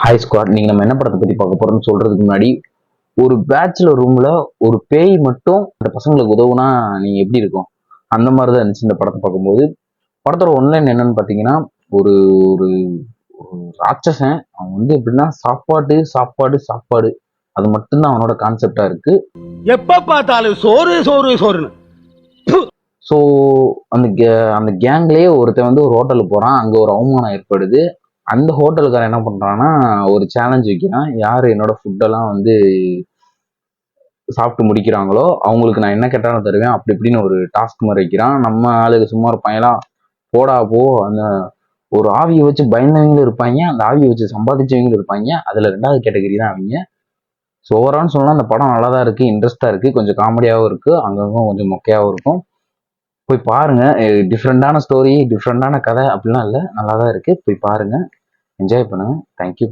Hi squad, நீங்க நம்ம என்ன படத்தை பத்தி பார்க்க போறோம்னு சொல்றதுக்கு முன்னாடி, ஒரு பேச்சுலர் ரூம்ல ஒரு பேய் மட்டும் அந்த பசங்களுக்கு உதவுனா நீங்க எப்படி இருக்கும்? அந்த மாதிரி தான் இருந்துச்சு இந்த படத்தை பார்க்கும்போது. படத்தோட ஒன்லைன் என்னன்னு பார்த்தீங்கன்னா, ஒரு ஒரு ஒரு ராட்சசன். அவன் வந்து எப்படின்னா சாப்பாடு சாப்பாடு சாப்பாடு, அது மட்டும்தான் அவனோட கான்செப்டா இருக்கு. எப்ப பார்த்தாலும் சோறு சோறு சோறுன்னு. ஸோ அந்த கேங்லயே ஒருத்தன் வந்து ஒரு ஹோட்டலுக்கு போறான். அங்க ஒரு அவமானம் ஏற்படுது. அந்த ஹோட்டலுக்காரன் என்ன பண்றான்னா, ஒரு சேலஞ்ச் வைக்கிறான். யாரு என்னோட ஃபுட்டெல்லாம் வந்து சாப்பிட்டு முடிக்கிறாங்களோ அவங்களுக்கு நான் என்ன கேட்டாலும் தருவேன், அப்படி இப்படின்னு ஒரு டாஸ்க் மாதிரி வைக்கிறான். நம்ம ஆளுக்கு சும்மா இருப்பாங்களா, போடா போ. அந்த ஒரு ஆவியை வச்சு பயந்தவங்களும் இருப்பாங்க, அந்த ஆவியை வச்சு சம்பாதிச்சவங்களும் இருப்பாங்க. அதுல 2வது கேட்டகரி தான் அவங்க. ஸோ ஓவரால்னு சொன்னா அந்த படம் நல்லா தான் இருக்கு, இன்ட்ரெஸ்டா இருக்கு, கொஞ்சம் காமெடியாகவும் இருக்கு, அங்கங்க கொஞ்சம் மொக்கையாகவும் இருக்கும். போய் பாருங்க. டிஃப்ரெண்டான ஸ்டோரி, டிஃப்ரெண்டான கதை அப்படிலாம் இல்லை, நல்லா தான் இருக்கு. போய் பாருங்க, என்ஜாய் பண்ணுங்க. தேங்க்யூ.